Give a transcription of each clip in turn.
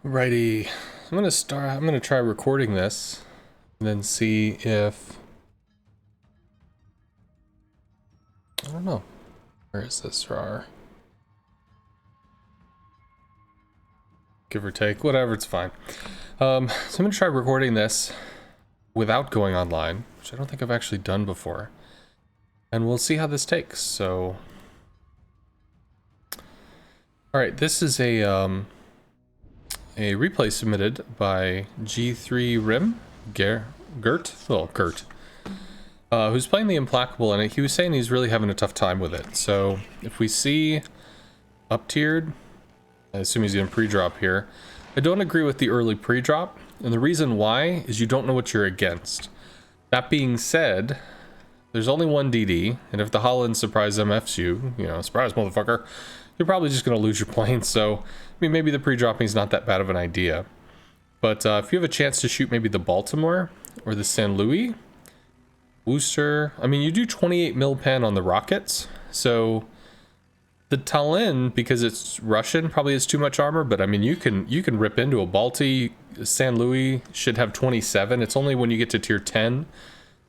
Righty. I'm gonna try recording this and then see if I don't know. Where is this RAR? Give or take, whatever, it's fine. So I'm gonna try recording this without going online, which I don't think I've actually done before. And we'll see how this takes. So alright, this is a replay submitted by G3Rim, Gert, who's playing the Implacable, and he was saying he's really having a tough time with it. So if we see up-tiered, I assume he's going to pre-drop here. I don't agree with the early pre-drop, and the reason why is you don't know what you're against. That being said, there's only one DD, and if the Holland surprise MFs you, surprise motherfucker, you're probably just going to lose your plane. So, I mean, maybe the pre-dropping is not that bad of an idea. But if you have a chance to shoot maybe the Baltimore or the San Luis, Worcester, I mean, you do 28 mil pen on the rockets. So the Tallinn, because it's Russian, probably has too much armor. But I mean, you can rip into a Balti. San Luis should have 27. It's only when you get to tier 10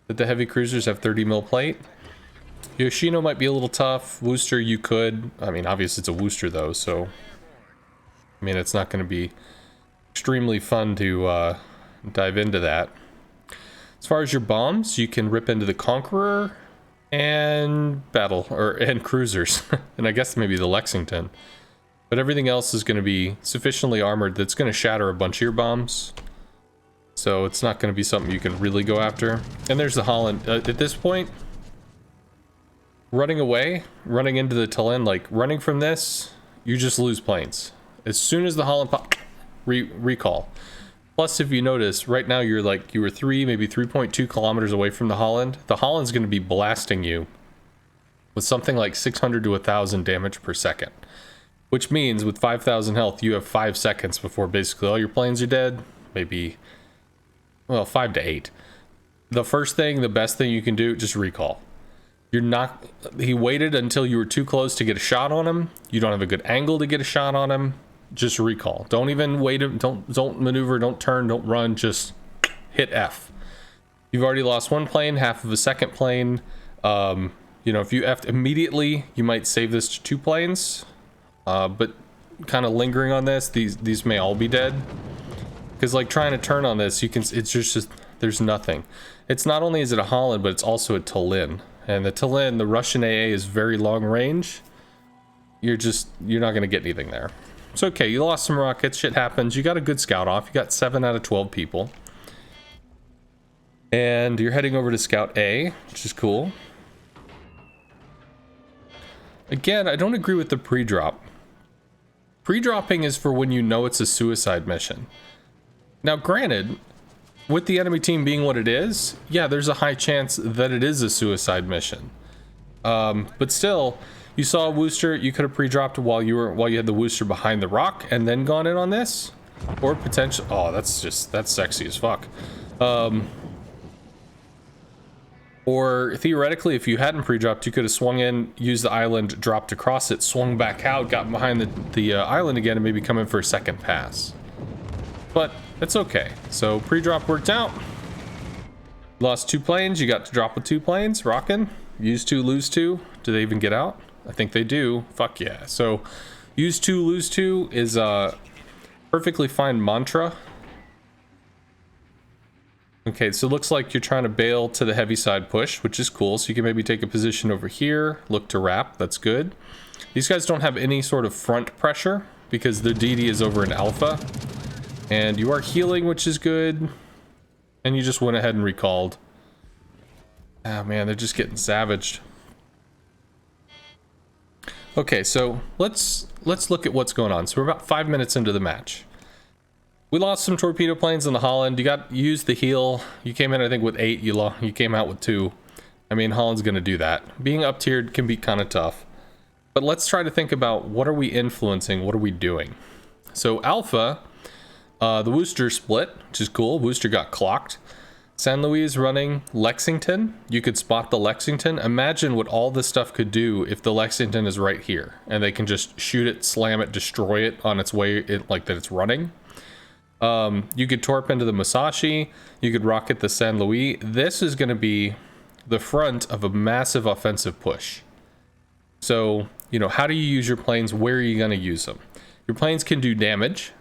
that the heavy cruisers have 30 mil plate. Yoshino might be a little tough. Worcester, you could. I mean, obviously it's a Worcester though, so I mean, it's not going to be extremely fun to dive into that. As far as your bombs, you can rip into the Conqueror and and cruisers, and I guess maybe the Lexington. But everything else is going to be sufficiently armored that's going to shatter a bunch of your bombs. So it's not going to be something you can really go after. And there's the Holland. At this point, running away, running into the Tallinn, like running from this, you just lose planes. As soon as the Holland pop, recall. Plus, if you notice, right now you were 3, maybe 3.2 kilometers away from the Holland. The Holland's going to be blasting you with something like 600 to 1,000 damage per second. Which means with 5,000 health, you have 5 seconds before basically all your planes are dead. Maybe, well, 5 to 8. The best thing you can do, just recall. He waited until you were too close to get a shot on him. You don't have a good angle to get a shot on him. Just recall. Don't even wait. Don't maneuver. Don't turn. Don't run. Just hit F. You've already lost one plane, half of a second plane. If you F'd immediately, you might save this to 2 planes. But kind of lingering on this, these may all be dead. Because like trying to turn on this, it's just there's nothing. It's not only is it a Holland, but it's also a Tallinn. And the Tallinn, the Russian AA is very long range. You're not going to get anything there. It's okay, you lost some rockets, shit happens. You got a good scout off. You got 7 out of 12 people. And you're heading over to Scout A, which is cool. Again, I don't agree with the pre-drop. Pre-dropping is for when you know it's a suicide mission. Now, granted, with the enemy team being what it is, yeah, there's a high chance that it is a suicide mission. But still, you saw Worcester, you could have pre-dropped while you had the Worcester behind the rock and then gone in on this. Or potential, oh, that's sexy as fuck. Or theoretically, if you hadn't pre-dropped, you could have swung in, used the island, dropped across it, swung back out, got behind the island again, and maybe come in for a second pass. But it's okay. So pre-drop worked out. Lost 2 planes. You got to drop with 2 planes. Rockin'. Use 2, lose 2. Do they even get out? I think they do. Fuck yeah. So use 2, lose 2 is a perfectly fine mantra. Okay, so it looks like you're trying to bail to the heavy side push, which is cool. So you can maybe take a position over here, look to wrap. That's good. These guys don't have any sort of front pressure because the DD is over in Alpha. And you are healing, which is good. And you just went ahead and recalled. Ah, man, they're just getting savaged. Okay, so let's look at what's going on. So we're about 5 minutes into the match. We lost some torpedo planes in the Holland. You used the heal. You came in, I think, with 8. You came out with 2. I mean, Holland's going to do that. Being up tiered can be kind of tough. But let's try to think about what are we influencing? What are we doing? So Alpha, the Worcester split, which is cool. Worcester got clocked. San Luis running Lexington. You could spot the Lexington. Imagine what all this stuff could do if the Lexington is right here and they can just shoot it, slam it, destroy it on its way, like that it's running. You could torp into the Musashi. You could rocket the San Luis. This is going to be the front of a massive offensive push. So, you know, how do you use your planes? Where are you going to use them? Your planes can do damage,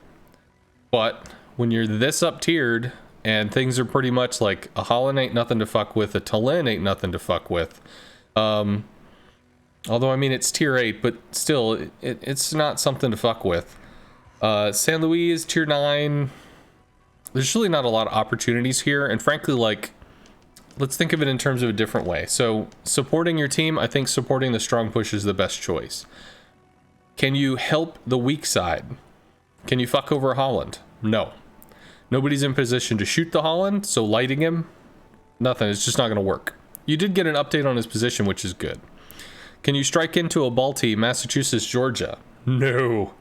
but when you're this up tiered and things are pretty much like a Holland ain't nothing to fuck with, a Tallinn ain't nothing to fuck with. Although, I mean, it's tier 8, but still, it's not something to fuck with. San Luis is tier 9. There's really not a lot of opportunities here, and frankly, like, let's think of it in terms of a different way. So, supporting your team, I think supporting the strong push is the best choice. Can you help the weak side? Can you fuck over Holland? No. Nobody's in position to shoot the Holland, so lighting him, nothing. It's just not going to work. You did get an update on his position, which is good. Can you strike into a Balti, Massachusetts, Georgia? No.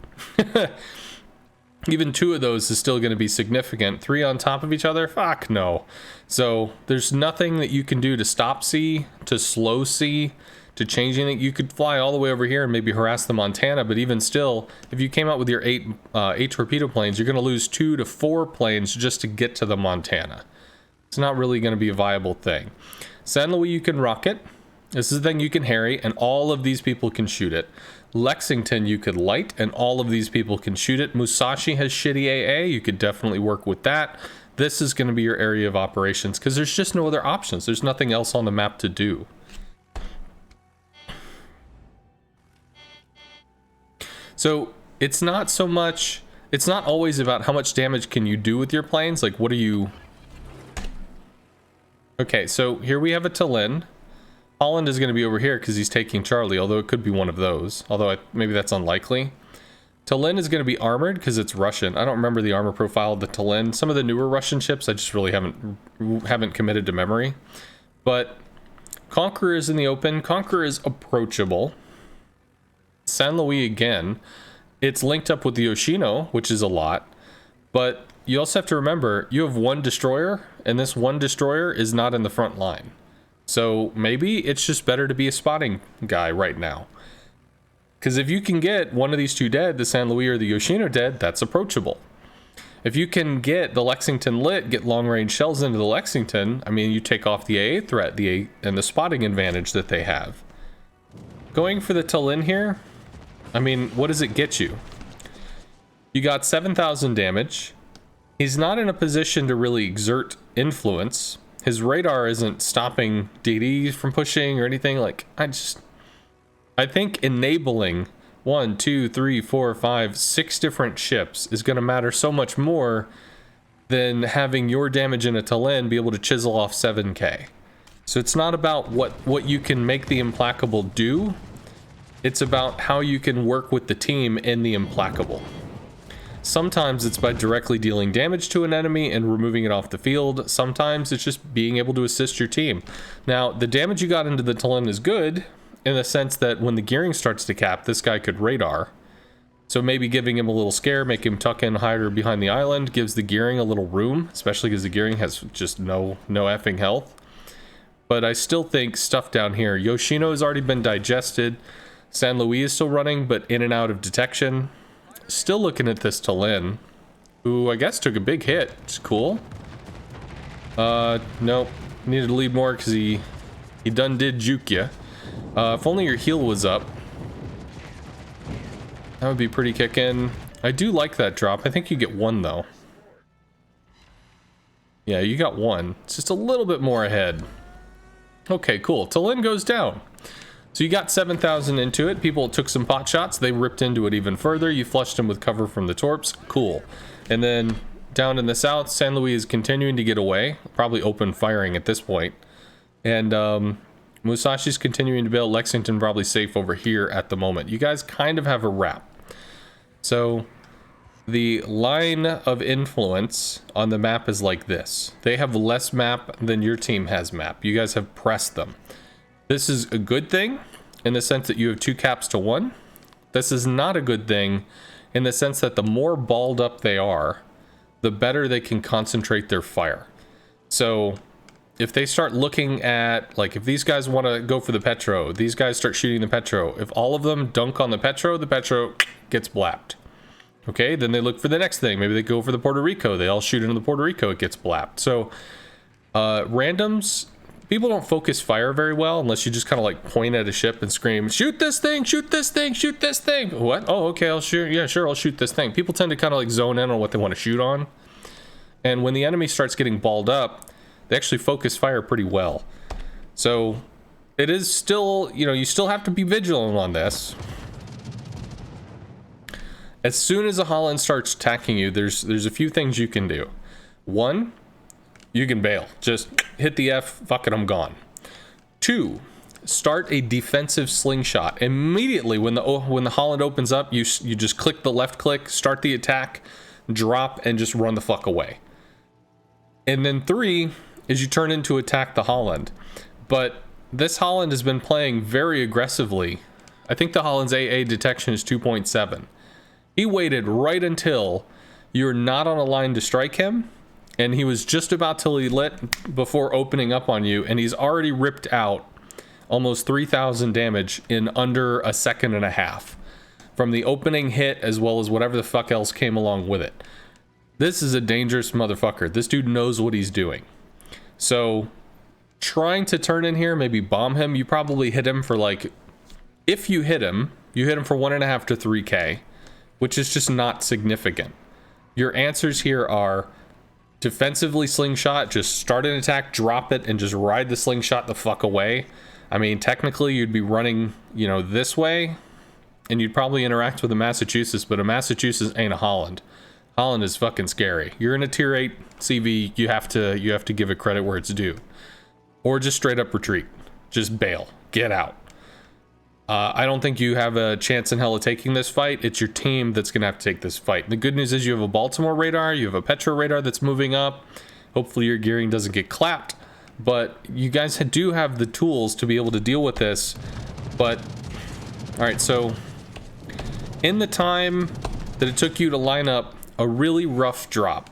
Even 2 of those is still going to be significant. 3 on top of each other? Fuck no. So there's nothing that you can do to stop C, to slow C, to change anything. You could fly all the way over here and maybe harass the Montana, but even still, if you came out with your 8 torpedo planes, you're going to lose 2 to 4 planes just to get to the Montana. It's not really going to be a viable thing. San Luis you can rocket. This is the thing you can harry, and all of these people can shoot it. Lexington you could light, and all of these people can shoot it. Musashi has shitty AA. You could definitely work with that. This is going to be your area of operations, because there's just no other options. There's nothing else on the map to do. So it's not so much, it's not always about how much damage can you do with your planes. Like, what are you... Okay, so here we have a Tallinn. Holland is going to be over here because he's taking Charlie, although it could be one of those. Although maybe that's unlikely. Tallinn is going to be armored because it's Russian. I don't remember the armor profile of the Tallinn. Some of the newer Russian ships I just really haven't committed to memory. But Conqueror is in the open. Conqueror is approachable. San Luis again. It's linked up with the Yoshino, which is a lot. But you also have to remember, you have 1 destroyer, and this 1 destroyer is not in the front line. So maybe it's just better to be a spotting guy right now. Because if you can get one of these 2 dead, the San Luis or the Yoshino dead, that's approachable. If you can get the Lexington lit, get long-range shells into the Lexington, I mean, you take off the AA threat and the spotting advantage that they have. Going for the Tallinn here, I mean, what does it get you? You got 7,000 damage. He's not in a position to really exert influence. His radar isn't stopping DDs from pushing or anything. Like, I think enabling 1, 2, 3, 4, 5, 6 different ships is going to matter so much more than having your damage in a Tallinn be able to chisel off 7k. So it's not about what you can make the Implacable do. It's about how you can work with the team in the Implacable. Sometimes it's by directly dealing damage to an enemy and removing it off the field. Sometimes it's just being able to assist your team. Now, the damage you got into the Tallinn is good in the sense that when the gearing starts to cap, this guy could radar. So maybe giving him a little scare, make him tuck in higher behind the island, gives the gearing a little room, especially because the gearing has just no effing health. But I still think stuff down here. Yoshino has already been digested. San Luis is still running, but in and out of detection. Still looking at this Tallinn, who I guess took a big hit. It's cool. Nope. Needed to lead more because he done did juke ya. If only your heal was up. That would be pretty kickin'. I do like that drop. I think you get 1 though. Yeah, you got 1. It's just a little bit more ahead. Okay, cool. Tallinn goes down. So you got 7,000 into it. People took some pot shots. They ripped into it even further. You flushed them with cover from the torps. Cool. And then down in the south, San Luis is continuing to get away. Probably open firing at this point. And Musashi's continuing to build. Lexington probably safe over here at the moment. You guys kind of have a wrap. So the line of influence on the map is like this. They have less map than your team has map. You guys have pressed them. This is a good thing in the sense that you have 2 caps to 1. This is not a good thing in the sense that the more balled up they are, the better they can concentrate their fire. So if they start looking at, like, if these guys want to go for the Petro, these guys start shooting the Petro. If all of them dunk on the Petro gets blapped. Okay, then they look for the next thing. Maybe they go for the Puerto Rico. They all shoot into the Puerto Rico. It gets blapped. So randoms, people don't focus fire very well unless you just kind of like point at a ship and scream, shoot this thing, shoot this thing, shoot this thing. What? Oh, okay, I'll shoot. Yeah, sure, I'll shoot this thing. People tend to kind of like zone in on what they want to shoot on. And when the enemy starts getting balled up, they actually focus fire pretty well. So it is still, you know, you still have to be vigilant on this. As soon as a Holland starts attacking you, there's a few things you can do. One, you can bail. Just hit the F, fuck it, I'm gone. Two, start a defensive slingshot. Immediately when the Holland opens up, you just click the left click, start the attack, drop, and just run the fuck away. And then three is you turn into attack the Holland. But this Holland has been playing very aggressively. I think the Holland's AA detection is 2.7. He waited right until you're not on a line to strike him, and he was just about to lit before opening up on you, and he's already ripped out almost 3,000 damage in under a second and a half from the opening hit as well as whatever the fuck else came along with it. This is a dangerous motherfucker. This dude knows what he's doing. So trying to turn in here, maybe bomb him, you probably hit him for like, if you hit him for 1.5 to 3k, which is just not significant. Your answers here are defensively slingshot, just start an attack, drop it, and just ride the slingshot the fuck away. I mean, technically you'd be running, you know, this way, and you'd probably interact with a Massachusetts, but a Massachusetts ain't a Holland. Holland is fucking scary. You're in a tier 8 CV, you have to give it credit where it's due. Or just straight up retreat. Just bail. Get out. I don't think you have a chance in hell of taking this fight. It's your team that's going to have to take this fight. The good news is you have a Baltimore radar, you have a Petro radar that's moving up. Hopefully your gearing doesn't get clapped, but you guys do have the tools to be able to deal with this. But, all right, so in the time that it took you to line up a really rough drop,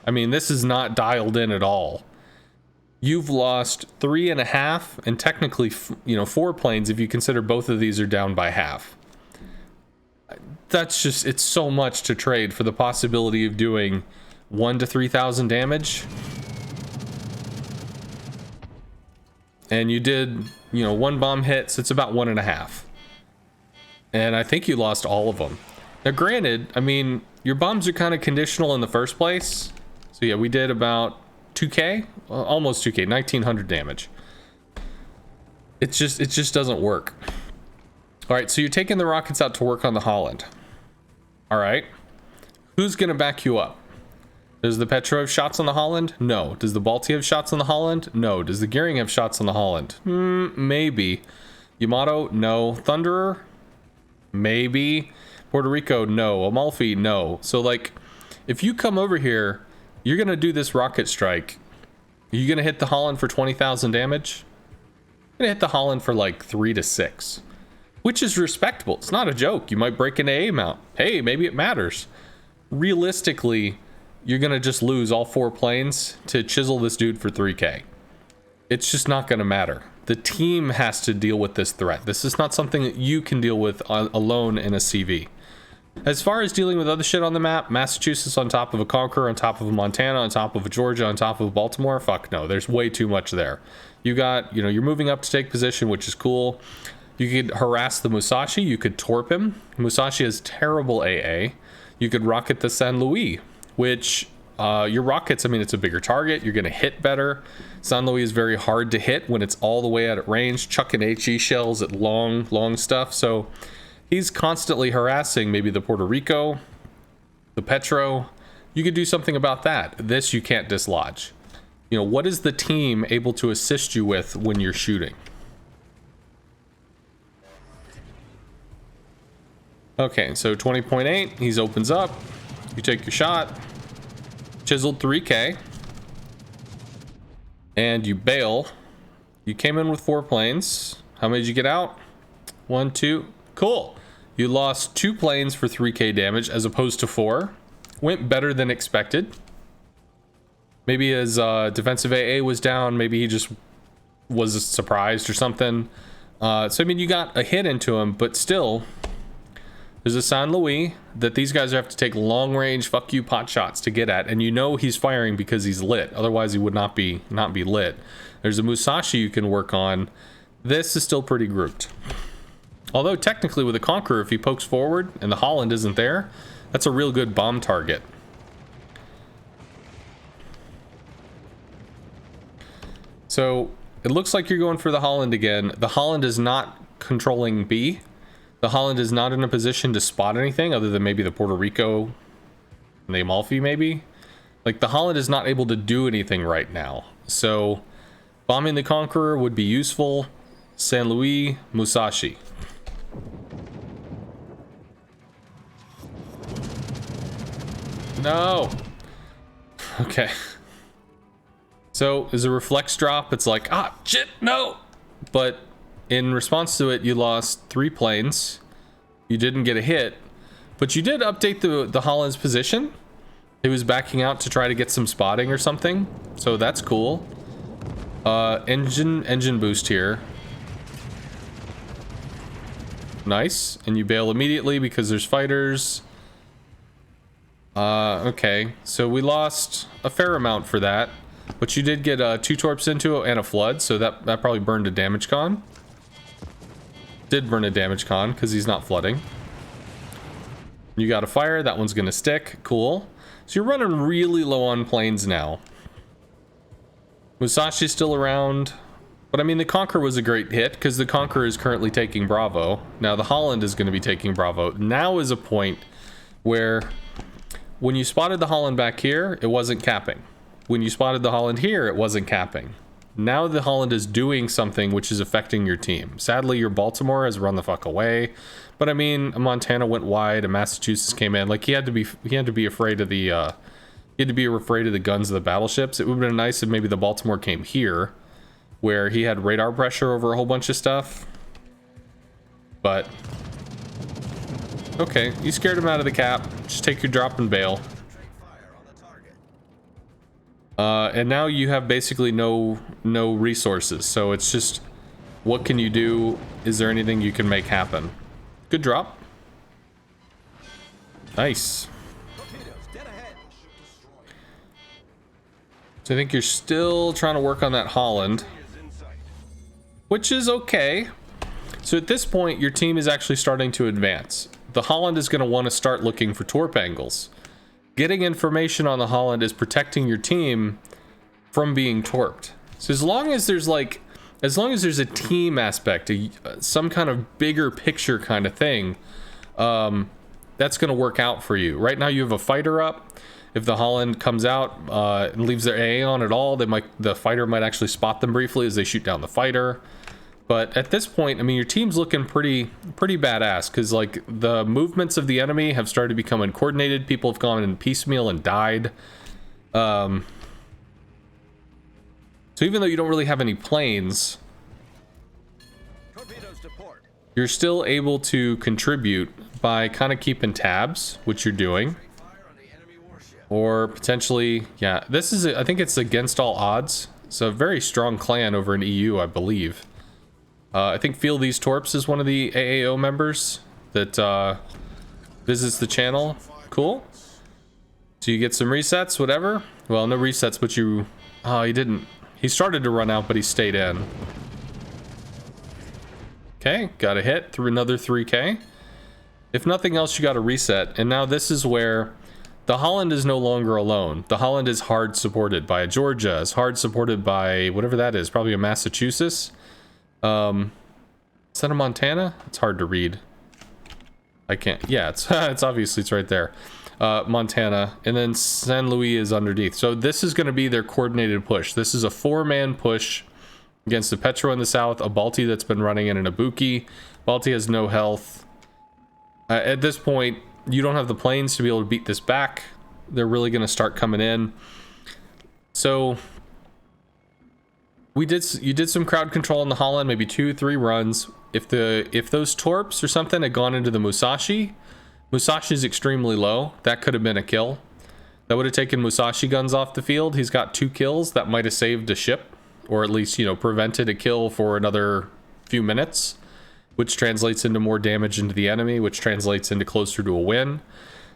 I mean, this is not dialed in at all. You've lost 3.5 and technically, you know, 4 planes if you consider both of these are down by half. That's just, it's so much to trade for the possibility of doing 1 to 3,000 damage. And you did, you know, 1 bomb hit, so it's about 1.5. And I think you lost all of them. Now granted, I mean, your bombs are kind of conditional in the first place. So yeah, we did about 2k, almost 2k, 1900 damage. It just doesn't work. All right, so you're taking the rockets out to work on the Holland. All right, who's gonna back you up? Does the Petro have shots on the Holland? No. Does the Balti have shots on the Holland? No. Does the Gearing have shots on the Holland? Maybe. Yamato? No. Thunderer? Maybe. Puerto Rico? No. Amalfi? No. So like, if you come over here, you're gonna do this rocket strike. Are you gonna hit the Holland for 20,000 damage? You're gonna hit the Holland for like 3 to 6, which is respectable. It's not a joke. You might break an AA mount. Hey, maybe it matters. Realistically, you're gonna just lose all 4 planes to chisel this dude for 3k. It's just not gonna matter. The team has to deal with this threat. This is not something that you can deal with alone in a CV. As far as dealing with other shit on the map, Massachusetts on top of a Conqueror, on top of a Montana, on top of a Georgia, on top of a Baltimore, fuck no, there's way too much there. You got, you know, you're moving up to take position, which is cool. You could harass the Musashi, you could torp him. Musashi has terrible AA. You could rocket the San Luis, which your rockets, I mean, it's a bigger target, you're gonna hit better. San Luis is very hard to hit when it's all the way out at range, chucking HE shells at long stuff, so he's constantly harassing maybe the Puerto Rico, the Petro. You could do something about that. This you can't dislodge. You know, what is the team able to assist you with when you're shooting? Okay, so 20.8, he opens up. You take your shot. Chiseled 3k. And you bail. You came in with 4 planes. How many did you get out? 1, 2. Cool. You lost 2 planes for 3k damage as opposed to 4. Went better than expected. Maybe his defensive AA was down. Maybe he just was surprised or something. So, I mean, you got a hit into him, but still, There's a San Luis that these guys have to take long-range fuck you pot shots to get at, and you know he's firing because he's lit. Otherwise, he would not be lit. There's a Musashi you can work on. This is still pretty grouped. Although technically with the Conqueror, if he pokes forward and the Holland isn't there, that's a real good bomb target. So it looks like you're going for the Holland again. The Holland is not controlling B. The Holland is not in a position to spot anything other than maybe the Puerto Rico and the Amalfi maybe. Like the Holland is not able to do anything right now. So bombing the Conqueror would be useful. San Luis, Musashi. No. Okay. So is a reflex drop. It's like, ah, shit, no. But in response to it, you lost 3 planes. You didn't get a hit, but you did update the Holland's position. He was backing out to try to get some spotting or something. So that's cool. Engine boost here. Nice. And you bail immediately because there's fighters. Okay. So we lost a fair amount for that. But you did get 2 torps into it and a flood. So that probably burned a damage con. Did burn a damage con because he's not flooding. You got a fire. That one's going to stick. Cool. So you're running really low on planes now. Musashi's still around. But I mean, the Conqueror was a great hit because the Conqueror is currently taking Bravo. Now the Holland is going to be taking Bravo. Now is a point where when you spotted the Holland back here, it wasn't capping. When you spotted the Holland here, it wasn't capping. Now the Holland is doing something which is affecting your team. Sadly, your Baltimore has run the fuck away. But I mean, Montana went wide and Massachusetts came in. Like he had to be afraid of the afraid of the guns of the battleships. It would have been nice if maybe the Baltimore came here, where he had radar pressure over a whole bunch of stuff. But okay, you scared him out of the cap. Just take your drop and bail. And now you have basically no resources, so it's just what can you do? Is there anything you can make happen? Good drop. Nice. So I think you're still trying to work on that Holland, which is okay. So at this point, your team is actually starting to advance. The Holland is going to want to start looking for torp angles. Getting information on the Holland is protecting your team from being torped. So as long as there's a team aspect, some kind of bigger picture kind of thing, that's going to work out for you. Right now you have a fighter up. If the Holland comes out and leaves their AA on at all, the fighter might actually spot them briefly as they shoot down the fighter. But at this point, I mean, your team's looking pretty badass because like the movements of the enemy have started to become uncoordinated. People have gone in piecemeal and died. So even though you don't really have any planes, you're still able to contribute by kind of keeping tabs, which you're doing. Or potentially, yeah, this is, I think it's against all odds. It's a very strong clan over in EU, I believe. I think Feel These Torps is one of the AAO members that visits the channel. Cool. So you get some resets, whatever. Well, no resets, but you... Oh, he didn't. He started to run out, but he stayed in. Okay, got a hit through another 3K. If nothing else, you got a reset. And now this is where the Holland is no longer alone. The Holland is hard supported by a Georgia. It's hard supported by whatever that is. Probably a Massachusetts. Is that a Montana? It's hard to read. I can't. Yeah, it's obviously it's right there. Montana, and then San Luis is underneath. So this is going to be their coordinated push. This is a 4-man push against the Petro in the south, a Balti that's been running in an Ibuki. Balti has no health. At this point, you don't have the planes to be able to beat this back. They're really going to start coming in. So you did some crowd control in the Holland, maybe 2-3 runs. If those torps or something had gone into the Musashi is extremely low. That could have been a kill. That would have taken Musashi guns off the field. He's got 2 kills. That might have saved a ship, or at least, you know, prevented a kill for another few minutes. which translates into more damage into the enemy, which translates into closer to a win.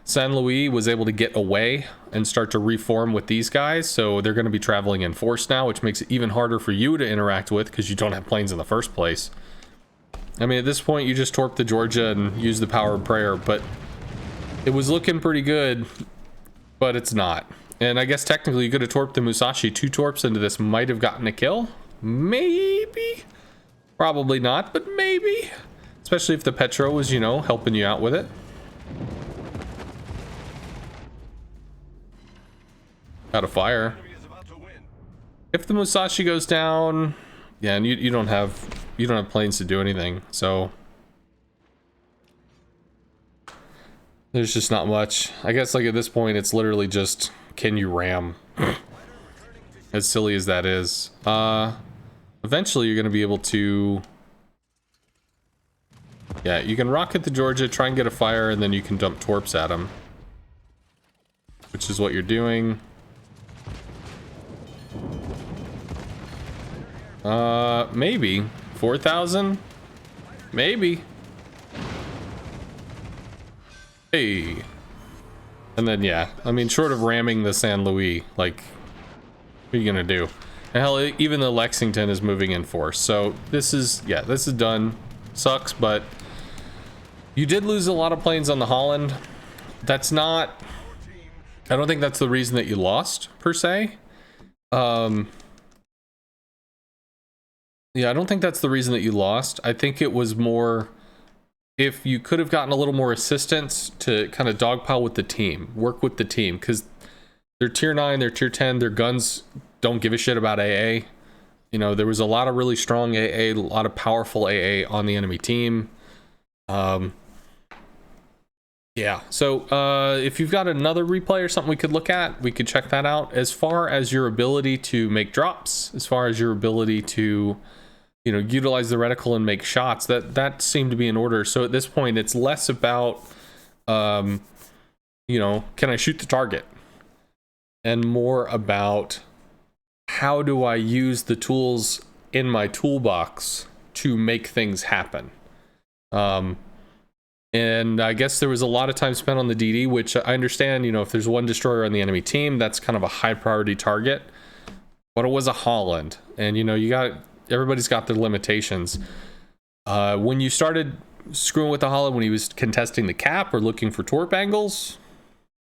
San Luis was able to get away and start to reform with these guys, so they're going to be traveling in force now, which makes it even harder for you to interact with because you don't have planes in the first place. I mean, at this point, you just torp the Georgia and use the power of prayer, but it was looking pretty good, but it's not. And I guess technically you could have torped the Musashi. 2 torps into this might have gotten a kill. Maybe. Probably not, but maybe. Especially if the Petro was, you know, helping you out with it. Out of fire. If the Musashi goes down, yeah, and you don't have planes to do anything, so there's just not much. I guess like at this point it's literally just, can you ram? As silly as that is. Eventually you're gonna be able to, yeah, you can rocket the Georgia, try and get a fire, and then you can dump torps at them, which is what you're doing. Maybe 4,000, maybe. Hey, and then yeah, I mean, short of ramming the San Luis, like, what are you gonna do? And hell, even the Lexington is moving in force, so this is, yeah, this is done. Sucks, but you did lose a lot of planes on the Holland. That's not, I don't think that's the reason that you lost per se. Yeah, I don't think that's the reason that you lost. I think it was more, if you could have gotten a little more assistance to kind of dogpile with the team, work with the team, because they're tier 9, they're tier 10, their guns don't give a shit about AA. You know, there was a lot of really strong AA, a lot of powerful AA on the enemy team. Yeah, so if you've got another replay or something we could look at, we could check that out. As far as your ability to make drops, as far as your ability to, you know, utilize the reticle and make shots, that seemed to be in order. So at this point, it's less about, you know, can I shoot the target? And more about, how do I use the tools in my toolbox to make things happen? And I guess there was a lot of time spent on the DD, which I understand, you know, if there's one destroyer on the enemy team, that's kind of a high priority target. But it was a Holland, and you know, everybody's got their limitations. When you started screwing with the Holland, when he was contesting the cap or looking for torp angles,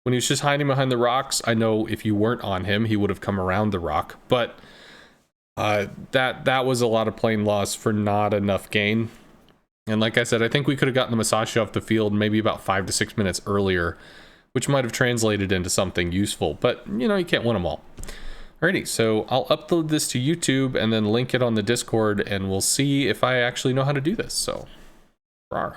when he was just hiding behind the rocks, I know if you weren't on him, he would have come around the rock. But that was a lot of plane loss for not enough gain. And like I said, I think we could have gotten the Musashi off the field maybe about 5 to 6 minutes earlier, which might have translated into something useful. But, you know, you can't win them all. Alrighty, so I'll upload this to YouTube and then link it on the Discord, and we'll see if I actually know how to do this. So, rawr.